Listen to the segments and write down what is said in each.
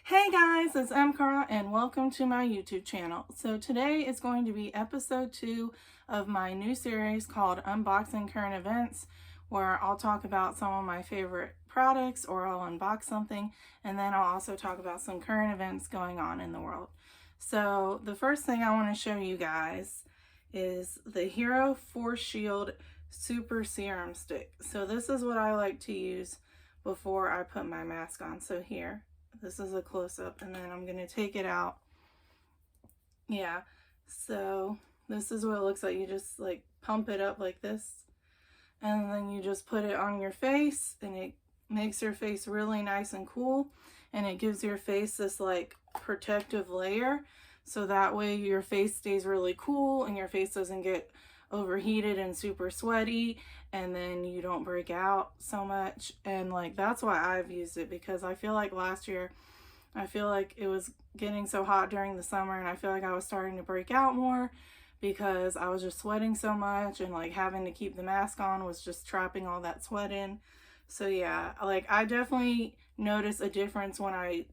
Hey guys, it's Cara and welcome to my YouTube channel. So today is going to be episode 2 of my new series called Unboxing Current Events, where I'll talk about some of my favorite products or I'll unbox something, and then I'll also talk about some current events going on in the world. So the first thing I want to show you guys is the Hero Force Shield Super Serum Stick. So this is what I like to use before I put my mask on. So here. This is a close-up, and then I'm going to take it out. Yeah, so this is what it looks like. You just like pump it up like this, and then you just put it on your face, and it makes your face really nice and cool, and it gives your face this like protective layer, so that way your face stays really cool and your face doesn't get overheated and super sweaty, and then you don't break out so much. And like that's why I've used it, because I feel like last year I feel like it was getting so hot during the summer, and I feel like I was starting to break out more because I was just sweating so much, and like having to keep the mask on was just trapping all that sweat in. So yeah, like I definitely notice a difference when I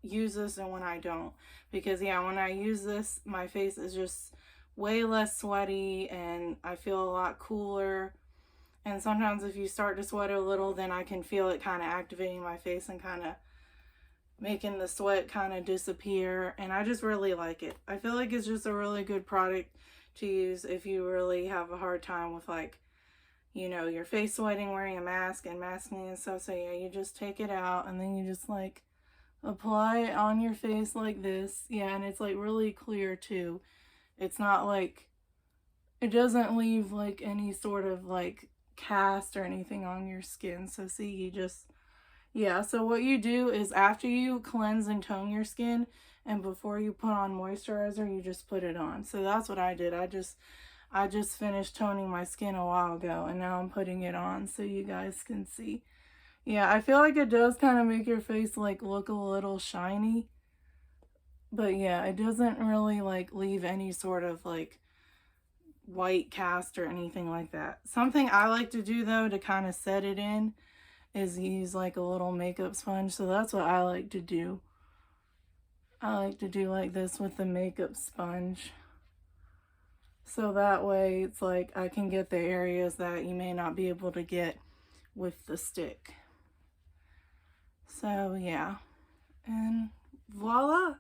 use this and when I don't, because yeah, when I use this my face is just way less sweaty and I feel a lot cooler. And sometimes if you start to sweat a little, then I can feel it kind of activating my face and kind of making the sweat kind of disappear, and I just really like it. I feel like it's just a really good product to use if you really have a hard time with, like, you know, your face sweating wearing a mask and masking and stuff. So yeah, you just take it out and then you just like apply it on your face like this. Yeah, and it's like really clear too. It's not like, it doesn't leave like any sort of like cast or anything on your skin. So see, you just, yeah, so what you do is after you cleanse and tone your skin and before you put on moisturizer, you just put it on. So that's what I did. I just finished toning my skin a while ago, and now I'm putting it on so you guys can see. Yeah, I feel like it does kind of make your face like look a little shiny. But yeah, it doesn't really like leave any sort of like white cast or anything like that. Something I like to do though to kind of set it in is use like a little makeup sponge. So that's what I like to do. I like to do like this with the makeup sponge. So that way it's like I can get the areas that you may not be able to get with the stick. So yeah, and voila.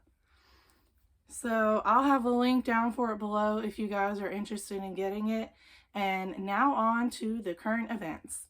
So I'll have a link down for it below if you guys are interested in getting it. And now on to the current events.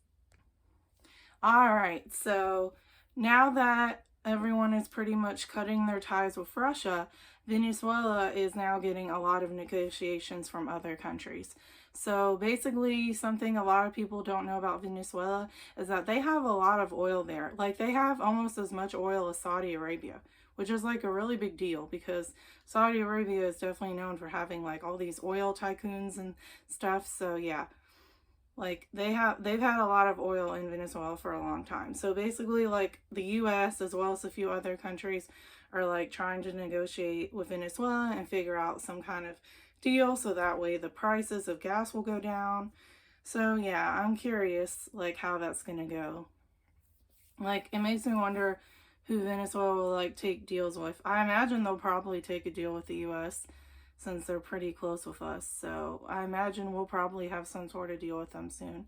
All right, so now that everyone is pretty much cutting their ties with Russia, Venezuela is now getting a lot of negotiations from other countries. So basically, something a lot of people don't know about Venezuela is that they have a lot of oil there. Like they have almost as much oil as Saudi Arabia, which is like a really big deal because Saudi Arabia is definitely known for having like all these oil tycoons and stuff. So yeah, like they've had a lot of oil in Venezuela for a long time. So basically like the US as well as a few other countries are like trying to negotiate with Venezuela and figure out some kind of deal so that way the prices of gas will go down. So yeah, I'm curious like how that's gonna go. Like it makes me wonder who Venezuela will like take deals with. I imagine they'll probably take a deal with the US since they're pretty close with us. So I imagine we'll probably have some sort of deal with them soon.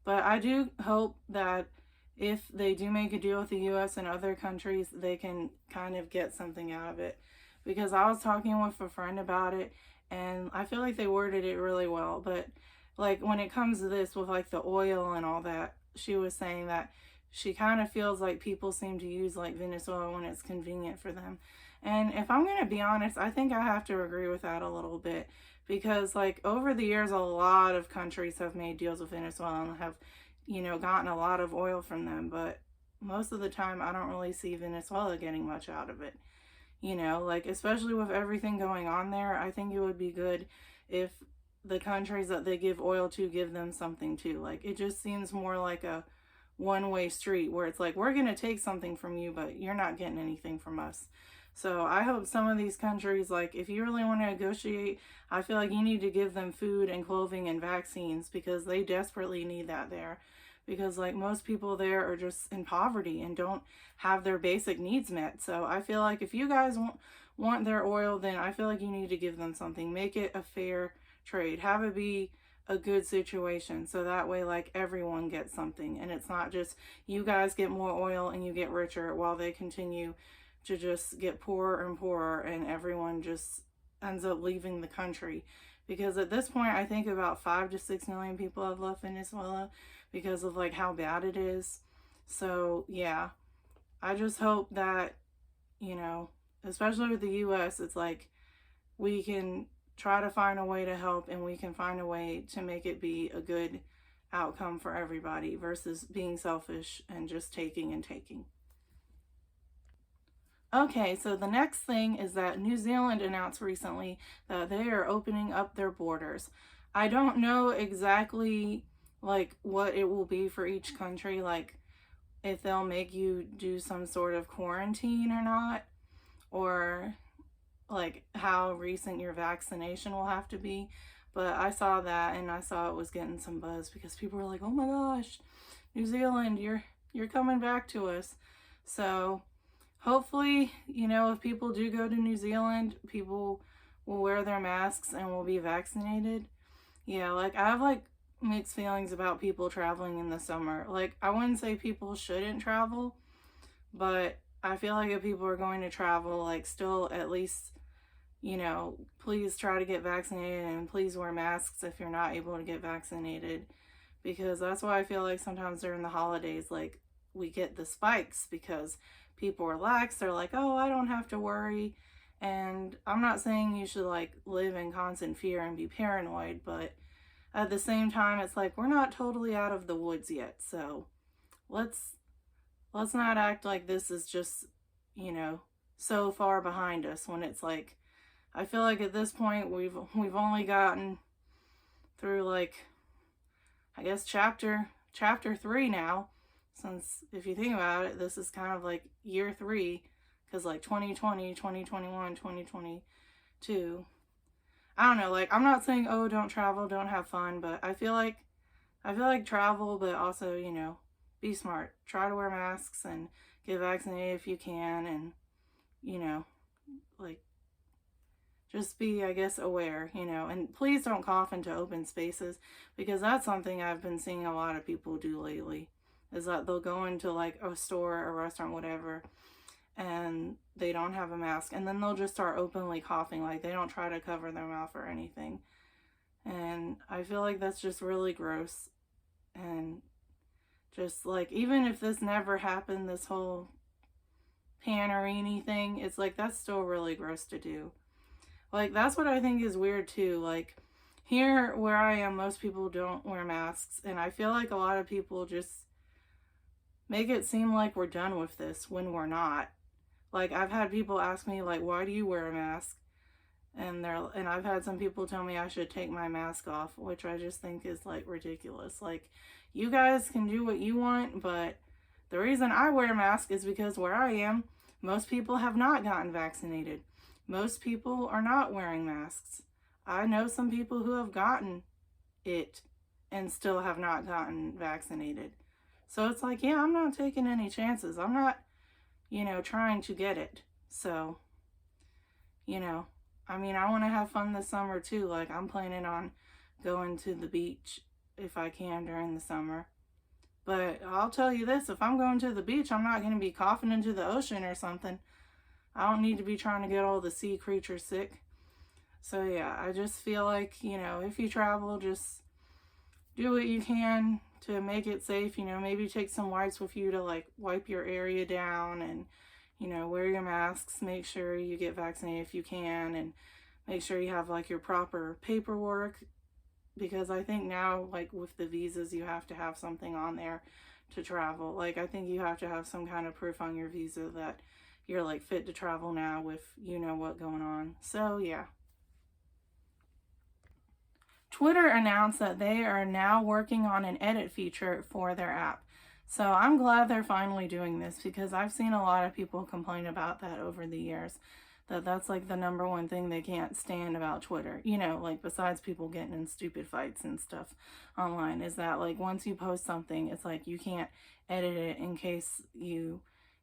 But I do hope that if they do make a deal with the US and other countries, they can kind of get something out of it. Because I was talking with a friend about it, and I feel like they worded it really well. But like when it comes to this with like the oil and all that, she was saying that she kind of feels like people seem to use like Venezuela when it's convenient for them. And if I'm going to be honest, I think I have to agree with that a little bit, because like over the years, a lot of countries have made deals with Venezuela and have, you know, gotten a lot of oil from them. But most of the time, I don't really see Venezuela getting much out of it. You know, like especially with everything going on there, I think it would be good if the countries that they give oil to give them something too. Like it just seems more like a one-way street where it's like, we're going to take something from you, but you're not getting anything from us. So I hope some of these countries, like if you really want to negotiate, I feel like you need to give them food and clothing and vaccines because they desperately need that there. because like most people there are just in poverty and don't have their basic needs met. So I feel like if you guys want their oil, then I feel like you need to give them something. Make it a fair trade. Have it be a good situation, so that way like everyone gets something, and it's not just you guys get more oil and you get richer while they continue to just get poorer and poorer, and everyone just ends up leaving the country. Because at this point, I think about 5 to 6 million people have left Venezuela because of like how bad it is. So yeah, I just hope that, you know, especially with the US, it's like we can try to find a way to help, and we can find a way to make it be a good outcome for everybody versus being selfish and just taking and taking. Okay, so the next thing is that New Zealand announced recently that they are opening up their borders. I don't know exactly like what it will be for each country, like if they'll make you do some sort of quarantine or not, or like how recent your vaccination will have to be. But I saw that, and I saw it was getting some buzz because people were like, "Oh my gosh, New Zealand, you're coming back to us." So hopefully, you know, if people do go to New Zealand, people will wear their masks and will be vaccinated. Yeah, like I have like mixed feelings about people traveling in the summer. Like I wouldn't say people shouldn't travel, but I feel like if people are going to travel, like still at least, you know, please try to get vaccinated, and please wear masks if you're not able to get vaccinated, because that's why I feel like sometimes during the holidays, like we get the spikes because people relax. They're like, oh, I don't have to worry. And I'm not saying you should like live in constant fear and be paranoid, but at the same time, it's like we're not totally out of the woods yet. So let's not act like this is just, you know, so far behind us, when it's like I feel like at this point we've only gotten through like, I guess chapter 3 now, since if you think about it, this is kind of like year 3, because like 2020, 2021, 2022, I don't know, like I'm not saying, oh, don't travel, don't have fun, but I feel like travel, but also, you know, be smart. Try to wear masks and get vaccinated if you can, and, you know, like just be, I guess, aware, you know, and please don't cough into open spaces, because that's something I've been seeing a lot of people do lately, is that they'll go into like a store, a restaurant, whatever, and they don't have a mask, and then they'll just start openly coughing, like they don't try to cover their mouth or anything. And I feel like that's just really gross. And just like, even if this never happened, this whole Panarini thing, it's like that's still really gross to do. Like that's what I think is weird too. Like here where I am, most people don't wear masks, and I feel like a lot of people just make it seem like we're done with this when we're not. Like I've had people ask me like, why do you wear a mask? And I've had some people tell me I should take my mask off, which I just think is like ridiculous. Like, you guys can do what you want, but the reason I wear a mask is because where I am, most people have not gotten vaccinated. Most people are not wearing masks. I know some people who have gotten it and still have not gotten vaccinated. So it's like, yeah, I'm not taking any chances. I'm not, you know, trying to get it. So, you know, I mean, I want to have fun this summer too. Like I'm planning on going to the beach if I can during the summer. But I'll tell you this, if I'm going to the beach, I'm not going to be coughing into the ocean or something. I don't need to be trying to get all the sea creatures sick. So yeah, I just feel like, you know, if you travel, just do what you can to make it safe. You know, maybe take some wipes with you to like wipe your area down, and, you know, wear your masks, make sure you get vaccinated if you can, and make sure you have like your proper paperwork, because I think now, like with the visas, you have to have something on there to travel. Like I think you have to have some kind of proof on your visa that you're like fit to travel now with, you know, what going on. So yeah. Twitter announced that they are now working on an edit feature for their app. So I'm glad they're finally doing this, because I've seen a lot of people complain about that over the years. that's like the number one thing they can't stand about Twitter. You know, like besides people getting in stupid fights and stuff online, is that like once you post something, it's like you can't edit it in case you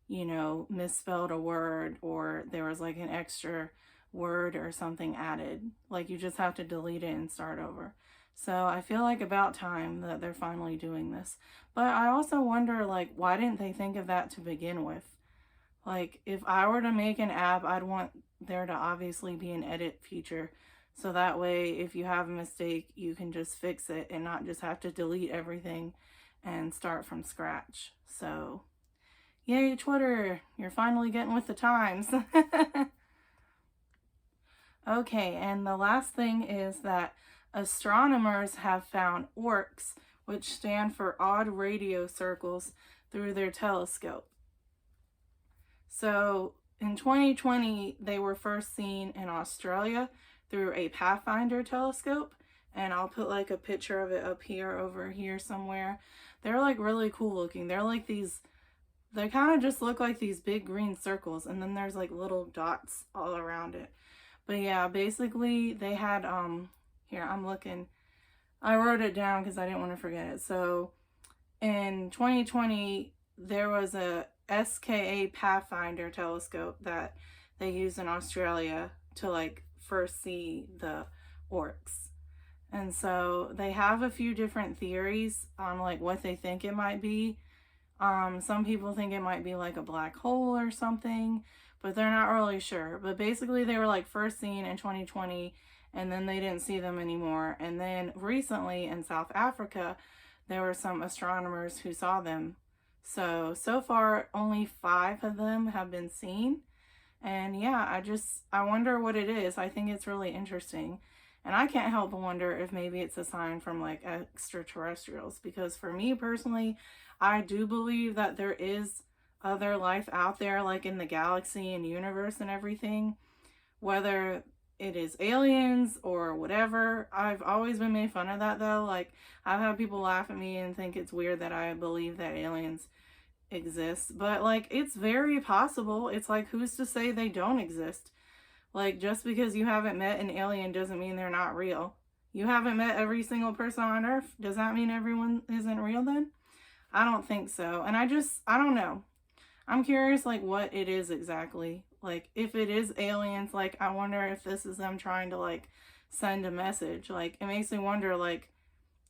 know, misspelled a word or there was like an extra word or something added. Like you just have to delete it and start over. So I feel like about time that they're finally doing this. But I also wonder, like, why didn't they think of that to begin with? Like, if I were to make an app, I'd want there to obviously be an edit feature. So that way, if you have a mistake, you can just fix it and not just have to delete everything and start from scratch. So, yay, Twitter, you're finally getting with the times. Okay, and the last thing is that astronomers have found ORCs, which stand for odd radio circles, through their telescope. So in 2020, they were first seen in Australia through a Pathfinder telescope. And I'll put like a picture of it up here, over here somewhere. They're like really cool looking. They're like these, they kind of just look like these big green circles. And then there's like little dots all around it. But yeah, basically they had, here, I'm looking. I wrote it down because I didn't want to forget it. So in 2020, there was a SKA Pathfinder telescope that they used in Australia to like first see the ORCs. And so they have a few different theories on like what they think it might be. Some people think it might be like a black hole or something, but they're not really sure. But basically they were like first seen in 2020 and then they didn't see them anymore. And then recently in South Africa, there were some astronomers who saw them. So far only 5 of them have been seen. And yeah, I wonder what it is. I think it's really interesting. And I can't help but wonder if maybe it's a sign from like extraterrestrials, because for me personally, I do believe that there is other life out there, like in the galaxy and universe and everything, whether it is aliens or whatever. I've always been made fun of that though. Like I've had people laugh at me and think it's weird that I believe that aliens exist, but like it's very possible. It's like, who's to say they don't exist? Like just because you haven't met an alien doesn't mean they're not real. You haven't met every single person on Earth. Does that mean everyone isn't real then? I don't think so. And I don't know. I'm curious like what it is exactly. Like if it is aliens, like I wonder if this is them trying to like send a message. Like it makes me wonder, like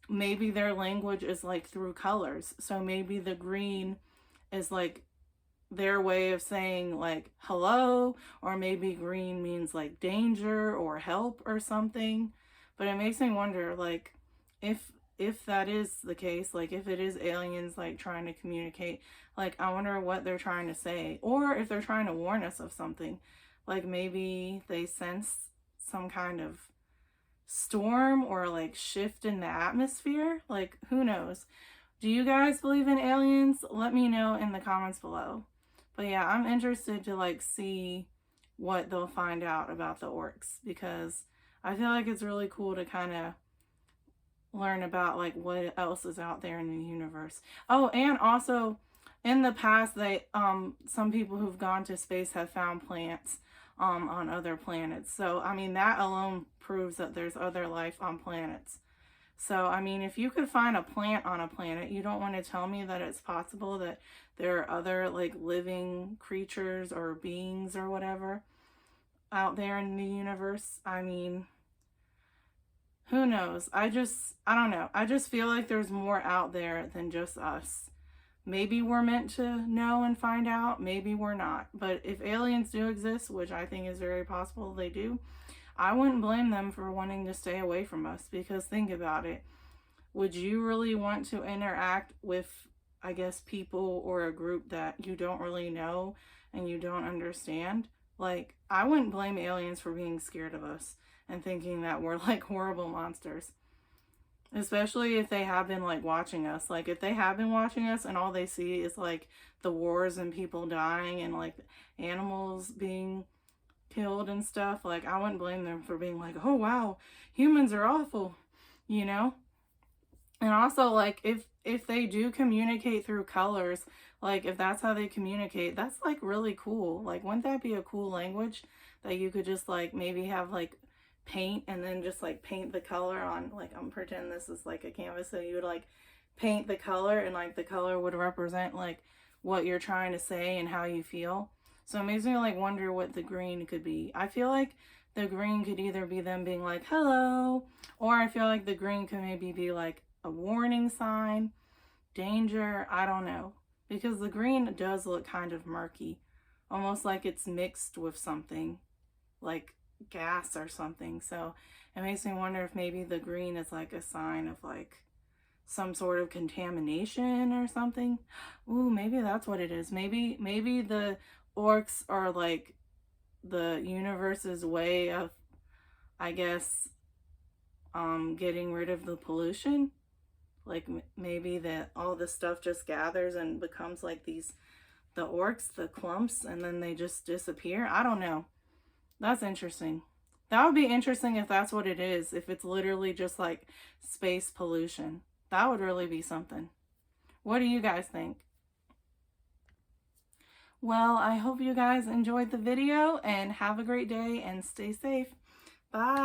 maybe their language is like through colors. So maybe the green is like their way of saying like hello, or maybe green means like danger or help or something. But it makes me wonder, like if that is the case, like if it is aliens like trying to communicate, like I wonder what they're trying to say, or if they're trying to warn us of something. Like maybe they sense some kind of storm or like shift in the atmosphere. Like who knows? Do you guys believe in aliens? Let me know in the comments below. But yeah, I'm interested to like see what they'll find out about the ORCs, because I feel like it's really cool to kind of learn about like what else is out there in the universe. Oh, and also in the past, they some people who've gone to space have found plants on other planets. So I mean, that alone proves that there's other life on planets. So, I mean, if you could find a plant on a planet, you don't want to tell me that it's possible that there are other like living creatures or beings or whatever out there in the universe. I mean, who knows? I don't know. I just feel like there's more out there than just us. Maybe we're meant to know and find out. Maybe we're not. But if aliens do exist, which I think is very possible they do, I wouldn't blame them for wanting to stay away from us, because think about it. Would you really want to interact with, I guess, people or a group that you don't really know and you don't understand? Like, I wouldn't blame aliens for being scared of us and thinking that we're like horrible monsters. Especially if they have been like watching us. Like if they have been watching us and all they see is like the wars and people dying and like animals being killed and stuff, like I wouldn't blame them for being like, oh wow, humans are awful, you know? And also like if they do communicate through colors, Like, if that's how they communicate, that's like really cool. Like, wouldn't that be a cool language that you could just like maybe have like paint and then just like paint the color on, like, I'm pretending this is like a canvas, so you would like paint the color and like the color would represent like what you're trying to say and how you feel. So it makes me like wonder what the green could be. I feel like the green could either be them being like hello, or I feel like the green could maybe be like a warning sign, danger, I don't know. Because the green does look kind of murky, almost like it's mixed with something, like gas or something. So it makes me wonder if maybe the green is like a sign of like some sort of contamination or something. Ooh, maybe that's what it is. Maybe the orcs are like the universe's way of, I guess, getting rid of the pollution. Like maybe that all this stuff just gathers and becomes like these, the orcs, the clumps, and then they just disappear. I don't know. That's interesting. That would be interesting if that's what it is. If it's literally just like space pollution. That would really be something. What do you guys think? Well, I hope you guys enjoyed the video and have a great day and stay safe. Bye.